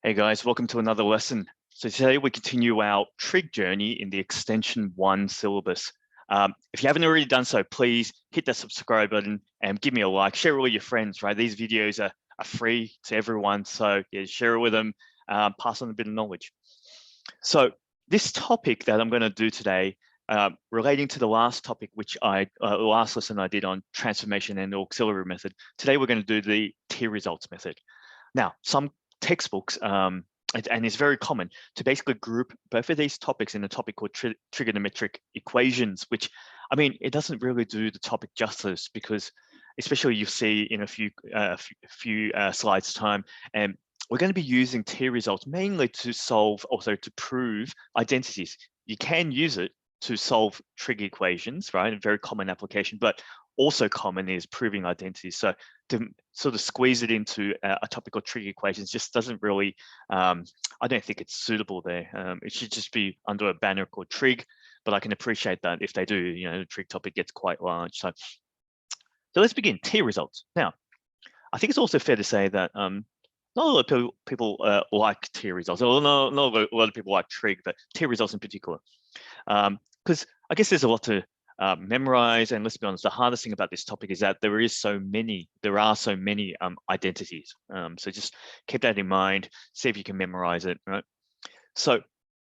Hey guys, welcome to another lesson. So today we continue our trig journey in the extension 1 syllabus. If you haven't already done so, please hit that subscribe button and give me a like, share it with your friends, right? These videos are free to everyone. So yeah, share it with them, pass on a bit of knowledge. So this topic that I'm going to do today, relating to the last topic, which last lesson I did on transformation and auxiliary method. Today we're going to do the t-results method. Now, some textbooks, and it's very common to basically group both of these topics in a topic called trigonometric equations, which, I mean, it doesn't really do the topic justice because, especially you see in a few slides time, and we're going to be using t-results mainly to solve, also to prove identities. You can use it to solve trig equations, right? A very common application, but also common is proving identities. So to sort of squeeze it into a topic of trig equations just doesn't really, I don't think it's suitable there. It should just be under a banner called trig, but I can appreciate that if they do, you know, the trig topic gets quite large. So let's begin, t-results. Now, I think it's also fair to say that not a lot of people like t-results. Not a lot of people like trig, but t-results in particular. Because I guess there's a lot to memorize, and let's be honest, the hardest thing about this topic is that there are so many identities. So just keep that in mind, see if you can memorize it, right? So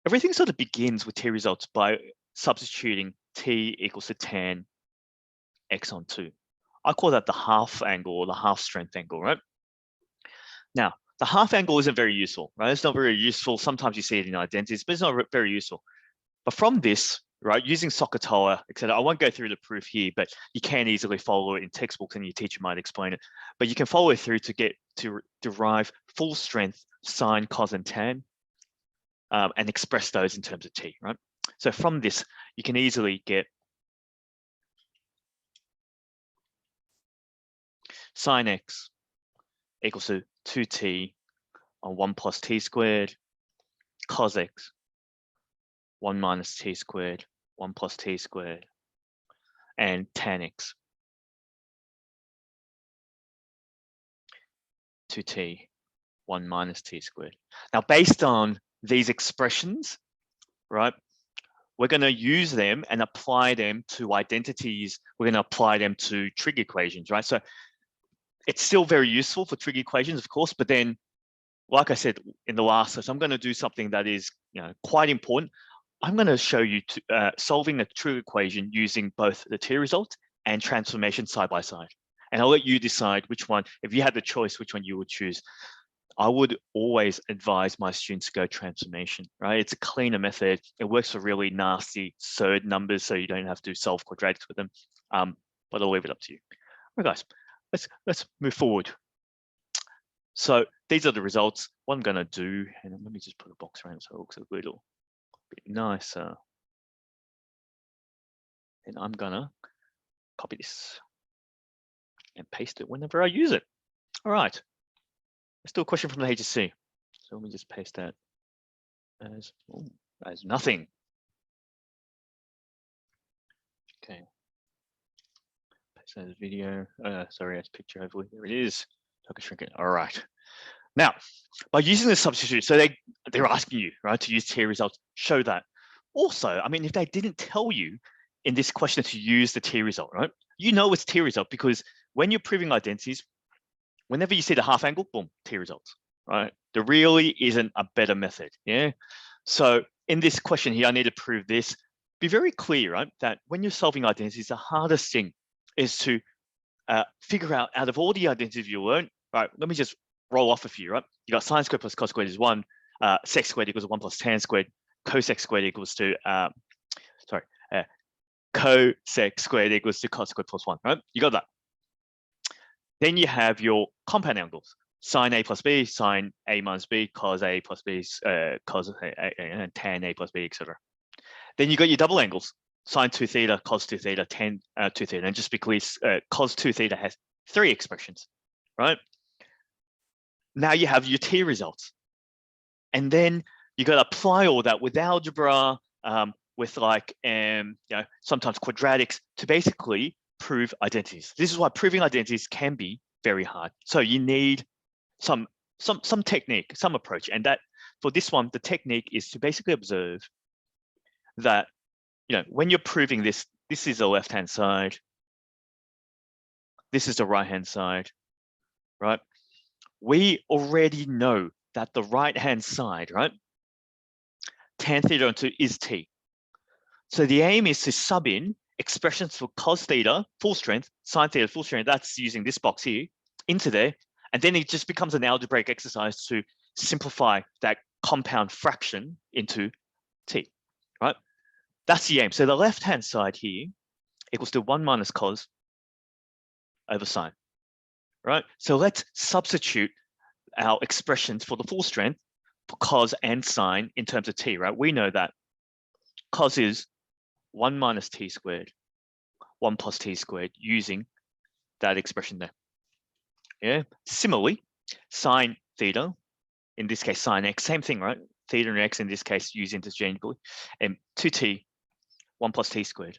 everything sort of begins with t-results by substituting t equals to tan x on 2. I call that the half angle or the half strength angle, right? Now, the half angle isn't very useful, right? It's not very useful. Sometimes you see it in identities, but it's not very useful. But from this, right, using SOHCAHTOA, etc., I won't go through the proof here, but you can easily follow it in textbooks and your teacher might explain it. But you can follow it through to get to derive full strength sine, cos, and tan, and express those in terms of t, right? So from this, you can easily get sine x equals to 2t on 1 plus t squared, cos x 1 minus t squared, 1 plus t squared, and tan x 2t 1 minus t squared. Now, based on these expressions, right, we're going to use them and apply them to identities. We're going to apply them to trig equations, right? So it's still very useful for trig equations, of course, but then, like I said in the last lesson, I'm going to do something that is, you know, quite important. I'm going to show you solving a trig equation using both the t-result and transformation side by side. And I'll let you decide which one, if you had the choice, which one you would choose. I would always advise my students to go transformation, right? It's a cleaner method. It works for really nasty surd numbers, so you don't have to solve quadratics with them. But I'll leave it up to you. All right, guys, let's move forward. So these are the results. What I'm going to do, and let me just put a box around so it looks a little bit nicer. And I'm going to copy this and paste it whenever I use it. All right. Let's do a question from the HSC. So let me just paste that as nothing. Okay. Paste that as video. Sorry, as picture. Hopefully, there it is. I can shrink it. All right. Now, by using the substitute, so they're asking you, right, to use t-results. Show that. Also, I mean, if they didn't tell you in this question to use the t-result, right? You know it's t-result because when you're proving identities, whenever you see the half angle, boom, t-results, right? There really isn't a better method, yeah? So in this question here, I need to prove this. Be very clear, right, that when you're solving identities, the hardest thing is to figure out of all the identities you learn, right, let me just roll off a few, right? You got sine squared plus cos squared is 1, sec squared equals 1 plus tan squared, cosec squared equals to, cosec squared equals to cos squared plus 1, right? You got that. Then you have your compound angles, sine A plus B, sine A minus B, cos A plus B, cos A, and tan A plus B, etc. Then you got your double angles, sine 2 theta, cos 2 theta, tan 2 theta. And just because cos 2 theta has 3 expressions, right? Now you have your t-results. And then you got to apply all that with algebra, with like, you know, sometimes quadratics to basically prove identities. This is why proving identities can be very hard. So you need some some technique, some approach. And that for this one, the technique is to basically observe that, when you're proving this, this is the left-hand side, this is the right-hand side, right? We already know that the right-hand side, right, tan theta on 2 is t. So the aim is to sub in expressions for cos theta, full strength, sin theta, full strength, that's using this box here, into there. And then it just becomes an algebraic exercise to simplify that compound fraction into t, right? That's the aim. So the left-hand side here equals to 1 minus cos over sine, right? So let's substitute our expressions for the full strength for cos and sine in terms of t, right? We know that cos is 1 minus t squared, 1 plus t squared, using that expression there. Yeah. Similarly, sine theta, in this case sine x, same thing, right? Theta and x in this case used interchangeably, and 2t, 1 plus t squared.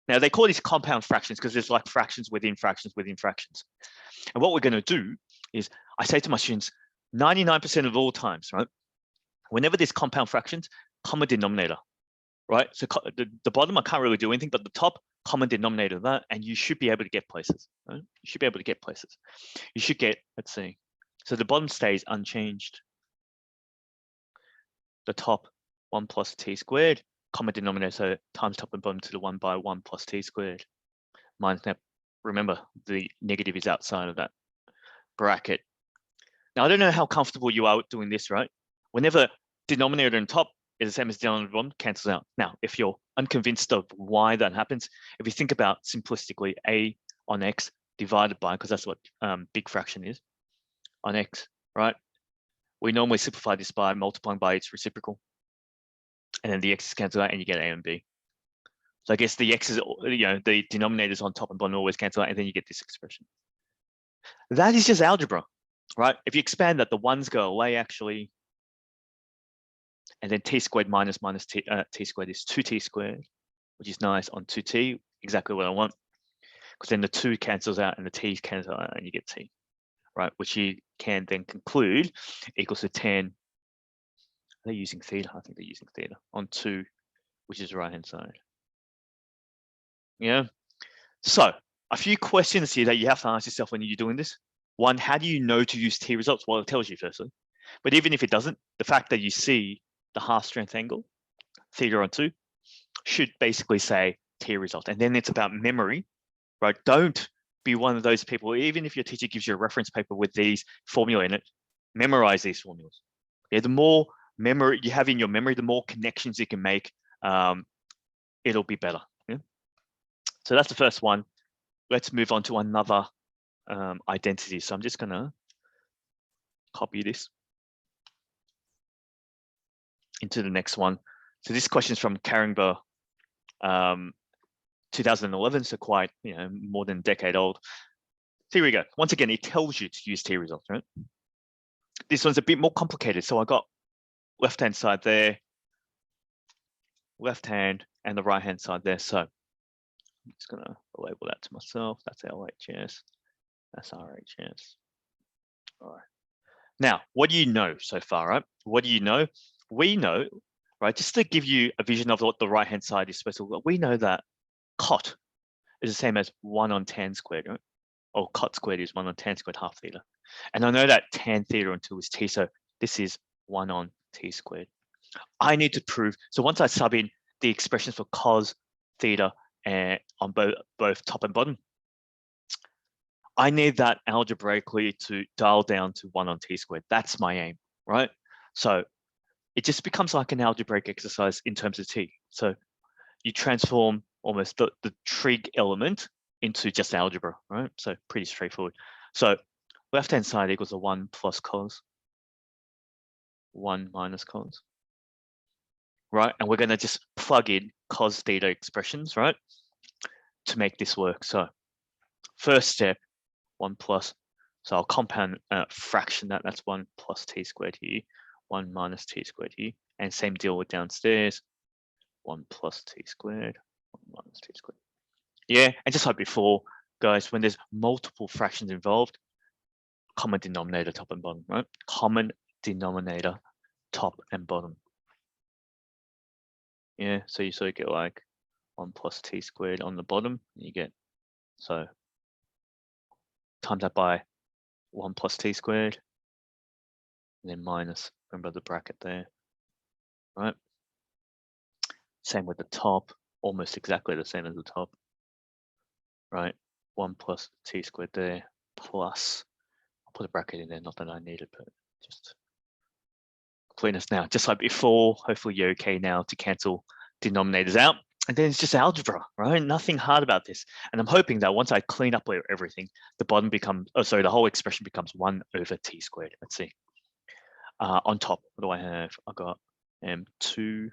Now they call these compound fractions because there's like fractions within fractions within fractions. And what we're going to do is, I say to my students, 99% of all times, right? Whenever there's compound fractions, common denominator, right? So the bottom, I can't really do anything, but the top, common denominator of that, and you should be able to get places, right? You should be able to get places. You should get, let's see. So the bottom stays unchanged. The top, 1 plus t squared, common denominator, so times top and bottom to the 1 by 1 plus t squared. Minus that, remember, the negative is outside of that bracket. Now, I don't know how comfortable you are doing this, right? Whenever denominator and top is the same as denominator bottom, cancels out. Now, if you're unconvinced of why that happens, if you think about simplistically a on x divided by, because that's what big fraction is, on x, right? We normally simplify this by multiplying by its reciprocal. And then the x's cancel out and you get a and b. So I guess the x's, the denominators on top and bottom always cancel out, and then you get this expression. That is just algebra, right? If you expand that, the ones go away actually. And then t squared minus t squared is 2t squared, which is nice on 2t, exactly what I want. Because then the 2 cancels out and the t cancels out and you get t, right? Which you can then conclude equals to tan. They're using theta, I think they're using theta on 2, which is the right-hand side. Yeah. So a few questions here that you have to ask yourself when you're doing this. One, how do you know to use t results? Well, it tells you firstly. But even if it doesn't, the fact that you see the half strength angle, theta on 2, should basically say t result. And then it's about memory, right? Don't be one of those people, even if your teacher gives you a reference paper with these formula in it, memorize these formulas. Yeah, the more memory you have in your memory, the more connections you can make, it'll be better. Yeah? So that's the first one. Let's move on to another identity. So I'm just going to copy this into the next one. So this question is from Karingber, 2011, so quite, more than a decade old. So here we go. Once again, it tells you to use t results, right? This one's a bit more complicated. So I got left-hand side there, left hand, and the right-hand side there. So I'm just going to label that to myself. That's LHS. That's RHS. All right. Now, what do you know so far, right? What do you know? We know, right, just to give you a vision of what the right-hand side is supposed to look like, we know that cot is the same as 1 on tan squared, right? Or cot squared is 1 on tan squared half theta. And I know that tan theta on 2 is t, so this is 1 on t squared. I need to prove, so once I sub in the expressions for cos theta and on both top and bottom, I need that algebraically to dial down to 1 on t squared. That's my aim, right? So it just becomes like an algebraic exercise in terms of t. So you transform almost the trig element into just algebra, right? So pretty straightforward. So left-hand side equals a 1 plus cos, 1 minus cos, right? And we're going to just plug in cos theta expressions, right, to make this work. So first step, 1 plus, so I'll compound fraction that, that's 1 plus t squared here, 1 minus t squared here, and same deal with downstairs, 1 plus t squared, 1 minus t squared. Yeah, and just like before, guys, when there's multiple fractions involved, common denominator, top and bottom, right? Common denominator, top and bottom. Yeah, so you sort of get like 1 plus t squared on the bottom. You get, so times that by 1 plus t squared, and then minus, remember the bracket there, right? Same with the top, almost exactly the same as the top, right? 1 plus t squared there, plus, I'll put a bracket in there, not that I need it, but just completeness now. Just like before, hopefully you're okay now to cancel denominators out. And then it's just algebra, right? Nothing hard about this. And I'm hoping that once I clean up everything, the bottom becomes, oh, sorry, the whole expression becomes 1 over t squared. Let's see. On top, what do I have? I got 2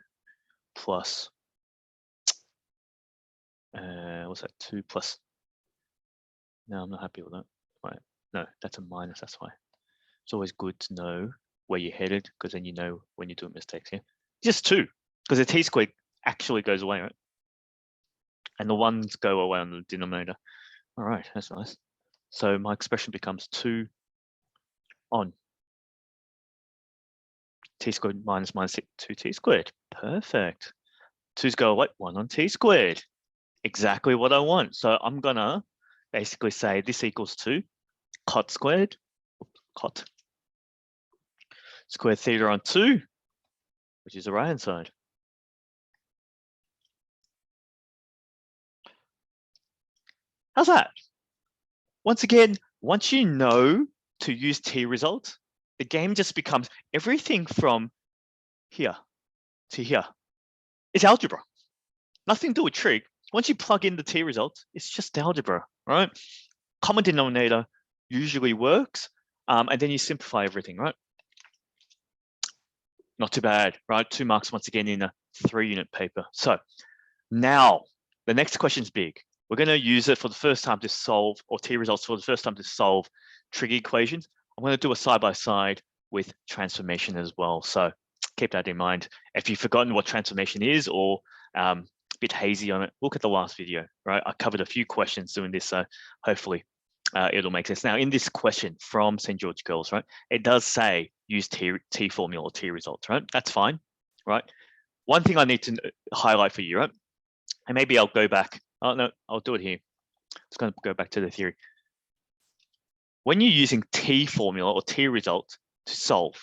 plus, what's that? 2 plus, no, I'm not happy with that. Right. No, that's a minus, that's why. It's always good to know where you're headed, because then you know when you're doing mistakes here. Just 2, because the t squared actually goes away, right? And the 1s go away on the denominator. All right, that's nice. So my expression becomes 2 on t squared minus 2t squared. Perfect. 2's go away, 1 on t squared. Exactly what I want. So I'm gonna basically say this equals to cot squared, cot squared theta on 2, which is the right hand side. How's that? Once again, once you know to use t results, the game just becomes everything from here to here. It's algebra. Nothing to do with trig. Once you plug in the t results, it's just algebra, right? Common denominator usually works, and then you simplify everything, right? Not too bad, right? 2 marks once again in a 3-unit paper. So now the next question's big. We're going to use it for the first time to solve, or t results for the first time to solve trig equations. I'm going to do a side-by-side with transformation as well. So keep that in mind. If you've forgotten what transformation is, or a bit hazy on it, look at the last video, right? I covered a few questions doing this, so hopefully it'll make sense. Now, in this question from St. George Girls, right, it does say use t formula or t results, right? That's fine, right? One thing I need to highlight for you, right? And maybe I'll go back. Oh, no, I'll do it here. It's going to go back to the theory. When you're using t formula or t result to solve,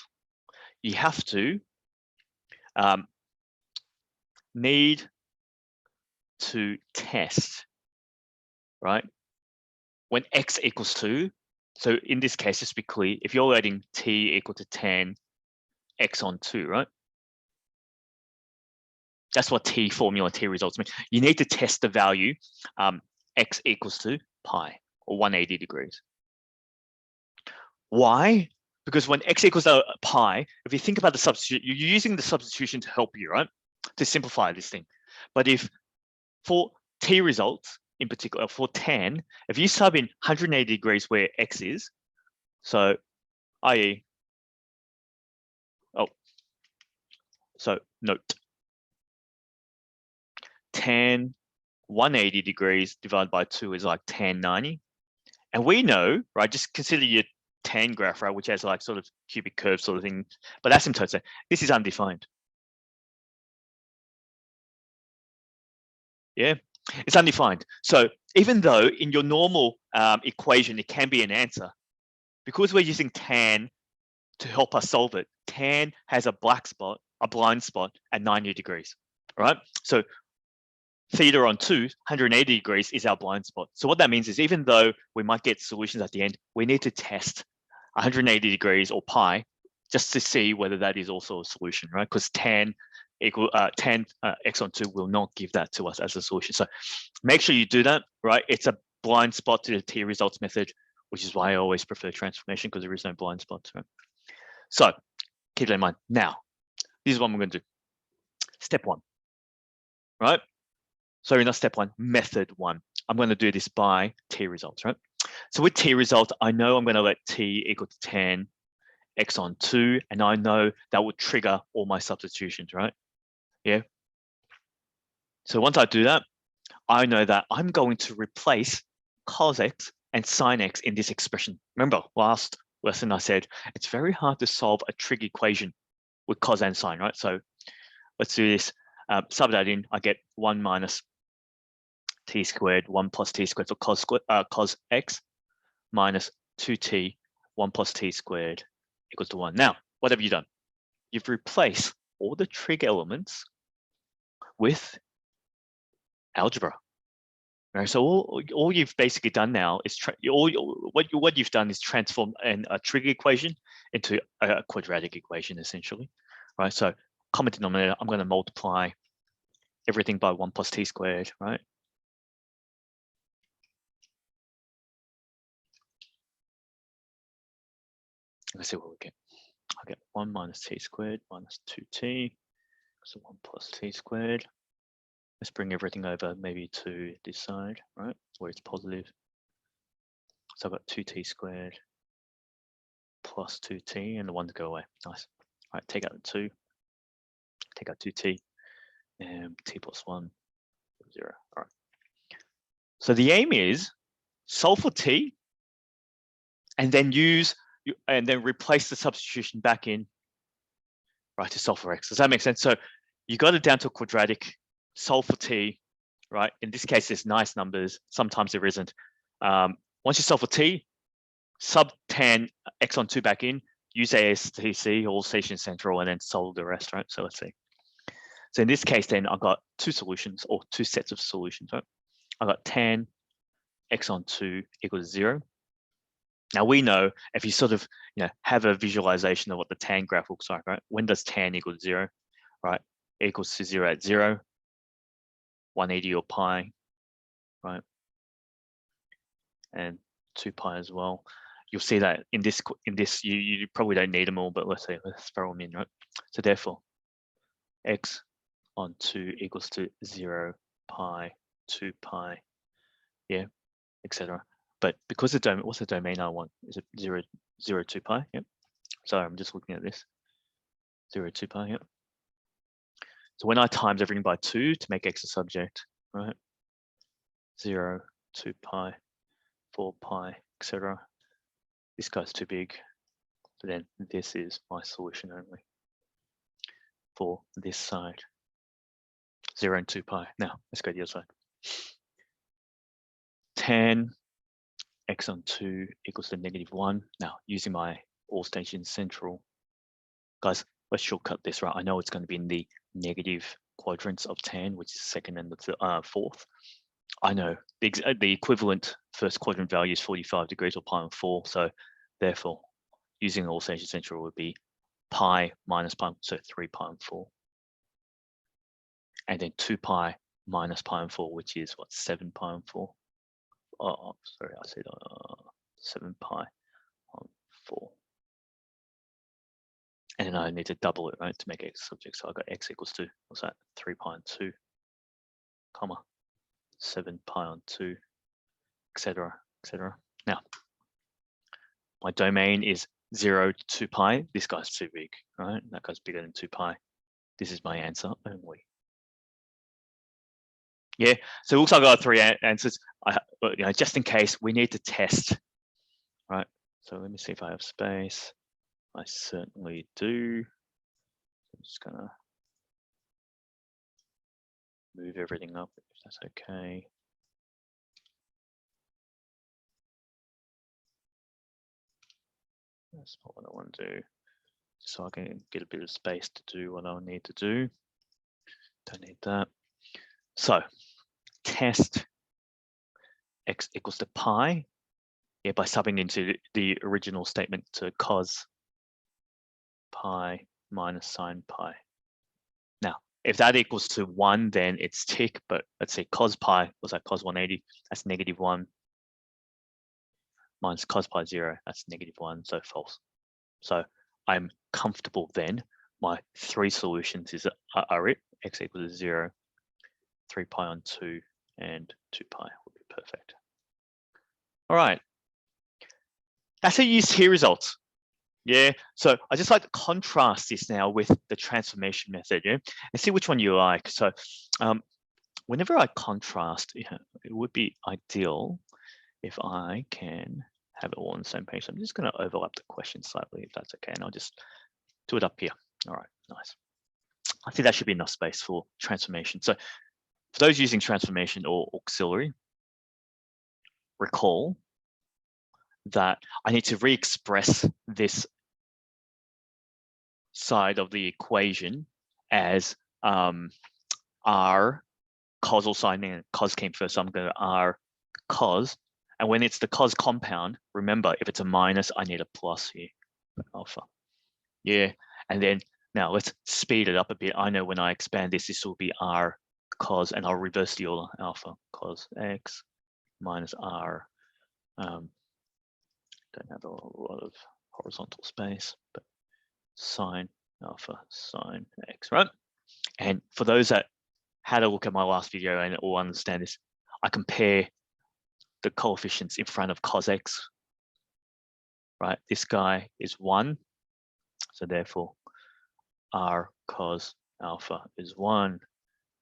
you have to need to test, right? When x equals 2, so in this case, just to be clear, if you're letting t equal to tan x on 2, right? That's what t formula, t results mean. You need to test the value x equals to pi, or 180 degrees. Why? Because when x equals to pi, if you think about the substitution, you're using the substitution to help you, right? To simplify this thing. But if for t results, in particular, for tan, if you sub in 180 degrees where x is, so i.e., so note, tan 180 degrees divided by 2 is like tan 90. And we know, right, just consider your tan graph, right, which has like sort of cubic curve sort of thing, but asymptotes, this is undefined. Yeah, it's undefined. So even though in your normal equation, it can be an answer, because we're using tan to help us solve it, tan has a black spot, a blind spot at 90 degrees, right? So theta on 2, 180 degrees is our blind spot. So what that means is even though we might get solutions at the end, we need to test 180 degrees or pi just to see whether that is also a solution, right? Because tan x on 2 will not give that to us as a solution. So make sure you do that, right? It's a blind spot to the t results method, which is why I always prefer transformation, because there is no blind spots, right? So keep that in mind. Now, this is what I'm going to do. Step 1, right? Sorry, not step 1, method 1. I'm going to do this by t results, right? So with t result, I know I'm going to let t equal to tan x on 2, and I know that would trigger all my substitutions, right? Yeah. So once I do that, I know that I'm going to replace cos x and sin x in this expression. Remember, last lesson, I said, it's very hard to solve a trig equation with cos and sine, right? So let's do this. Sub that in, I get 1 minus t squared, 1 plus t squared for cos x minus 2t, 1 plus t squared equals to 1. Now, what have you done? You've replaced all the trig elements with algebra. Right, so all you've basically done now is what you've done is transform a trig equation into a quadratic equation, essentially, right? So common denominator, I'm going to multiply everything by 1 plus t squared, right? Let's see what we get. I get 1 minus t squared minus 2t, so 1 plus t squared. Let's bring everything over maybe to this side, right, where it's positive. So I've got 2t squared plus 2t, and the 1 to go away. Nice. All right, take out the 2, take out 2t, and t plus 1, 0. All right. So the aim is solve for t, and then replace the substitution back in, right, to solve for x. Does that make sense? So you got it down to a quadratic, solve for t, right? In this case, there's nice numbers. Sometimes there isn't. Once you solve for t, sub tan x on 2 back in, use ASTC, all station central, and then solve the rest, right? So let's see. So in this case, then I've got 2 solutions, or 2 sets of solutions, right? I've got tan x on 2 equals 0. Now we know if you sort of have a visualization of what the tan graph looks like, right? When does tan equal 0, right? It equals to 0 at 0, 180 or pi, right? And 2 pi as well. You'll see that in this you probably don't need them all, but let's throw them in, right? So therefore, x on 2 equals to 0, pi, 2 pi, yeah, etc. But because the domain, what's the domain I want? Is it 0, 0, 2 pi? Yep. Sorry, I'm just looking at this. 0, 2 pi, yep. So when I times everything by 2 to make x a subject, right? 0, 2 pi, 4 pi, etc. This guy's too big. So then this is my solution only for this side. 0 and 2 pi. Now let's go to the other side. Tan x on 2 equals to -1. Now using my all station central, guys, let's shortcut this, right? I know it's going to be in the negative quadrants of tan, which is second and the fourth. I know the equivalent first quadrant value is 45 degrees or pi on 4. So therefore, using all station central would be pi minus pi, so 3 pi on 4. And then 2 pi minus pi on 4, which is what, 7 pi on 4? Oh, sorry, I said 7 pi on 4. And then I need to double it, right, to make x subject. So I got x equals to, what's that, 3 pi on 2, comma, 7 pi on 2, etc., etc. Now, my domain is 0 to 2 pi. This guy's too big, right? That guy's bigger than 2 pi. This is my answer only. Yeah, so it looks like I got 3 answers. Just in case we need to test, right? So let me see if I have space. I certainly do. I'm just gonna move everything up if that's okay. That's not what I want to do. So I can get a bit of space to do what I need to do. Don't need that. So test x equals to pi, yeah, by subbing into the original statement to cos pi minus sine pi. Now, if that equals to 1, then it's tick, but let's say cos pi, was that cos 180? That's -1. Minus cos pi 0, that's -1, so false. So I'm comfortable then. My 3 solutions are it. X equals 0, 3 pi on 2, and 2 pi would be perfect. All right. That's how you use t results. Yeah, so I just like to contrast this now with the transformation method, yeah, and see which one you like. So whenever I contrast, it would be ideal if I can have it all on the same page. So I'm just going to overlap the question slightly, if that's okay, and I'll just do it up here. All right, nice. I think that should be enough space for transformation. So for those using transformation or auxiliary, recall that I need to re-express this side of the equation as r causal sign, and cos came first, so I'm going to r cos. And when it's the cos compound, remember, if it's a minus, I need a plus here, alpha. Yeah, and then now let's speed it up a bit. I know when I expand this, this will be r cos, and I'll reverse the order, alpha cos x minus r. Don't have a lot of horizontal space, but sine alpha sine x, right? And for those that had a look at my last video and will understand this, I compare the coefficients in front of cos x, right? This guy is 1, so therefore r cos alpha is 1,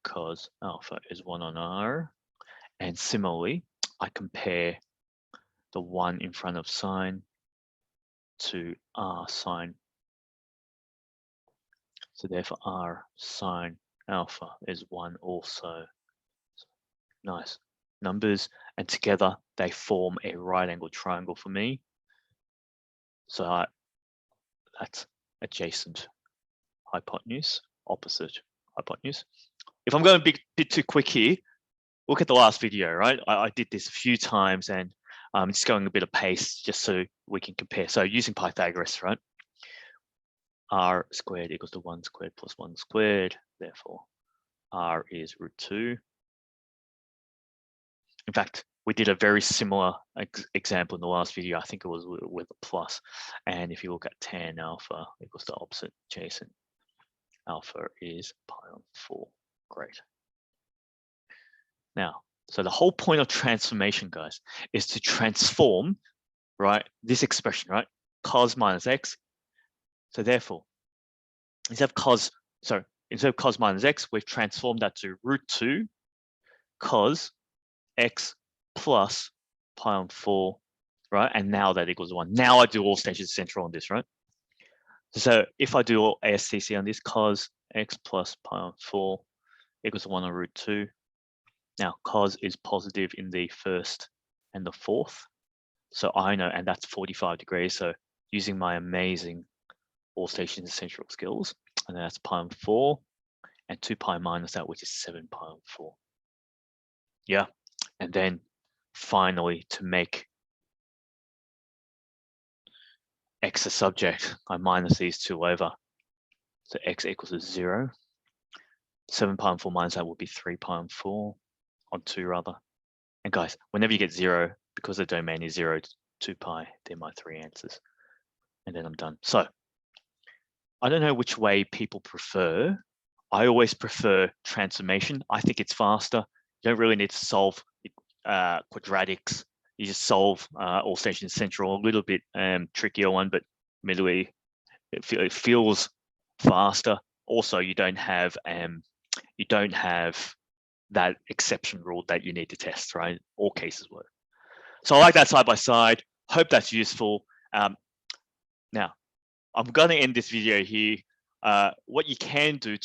cos alpha is 1 on r. And similarly, I compare the 1 in front of sine to r sine. So therefore r sine alpha is 1 also. Nice numbers, and together they form a right angled triangle for me. So that's adjacent hypotenuse, opposite hypotenuse. If I'm going a bit too quick here, look at the last video, right? I did this a few times, and I'm just going a bit of pace just so we can compare. So using Pythagoras, right? R squared equals to 1 squared plus 1 squared. Therefore, R is root 2. In fact, we did a very similar example in the last video. I think it was with a plus. And if you look at tan alpha equals to opposite adjacent, alpha is pi on 4. Great. Now, so the whole point of transformation, guys, is to transform, right, this expression, right, cos minus x. So therefore, instead of cos minus x, we've transformed that to root 2 cos x plus pi on 4, right? And now that equals 1. Now I do all stations central on this, right? So if I do all ASTC on this, cos x plus pi on 4 equals 1 on root 2. Now cos is positive in the first and the fourth. So I know, and that's 45 degrees. So using my amazing all stations central skills, and that's pi on 4 and 2 pi minus that, which is 7 pi on 4. Yeah. And then finally, to make x a subject, I minus these two over. So x equals to 0. 7 pi on 4 minus that would be 3 pi on 4 on 2 rather. And guys, whenever you get 0, because the domain is 0 to 2 pi, they're my 3 answers. And then I'm done. So I don't know which way people prefer. I always prefer transformation. I think it's faster. You don't really need to solve quadratics. You just solve all stations central, a little bit trickier one, but admittedly it feels faster. Also, you don't have that exception rule that you need to test, right? All cases work. So I like that side by side. Hope that's useful. Now, I'm going to end this video here. What you can do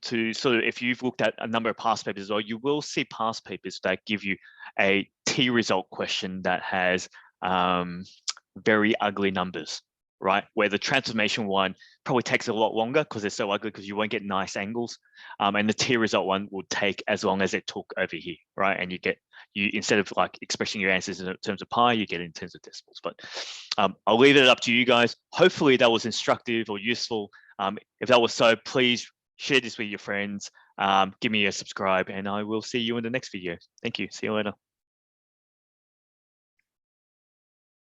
to sort of, if you've looked at a number of past papers as well, you will see past papers that give you a T result question that has very ugly numbers, right? Where the transformation one probably takes a lot longer because they're so ugly because you won't get nice angles. And the T result one will take as long as it took over here, right? And you instead of like expressing your answers in terms of pi, you get it in terms of decimals. But I'll leave it up to you guys. Hopefully that was instructive or useful. If that was so, please share this with your friends. Give me a subscribe, and I will see you in the next video. Thank you. See you later.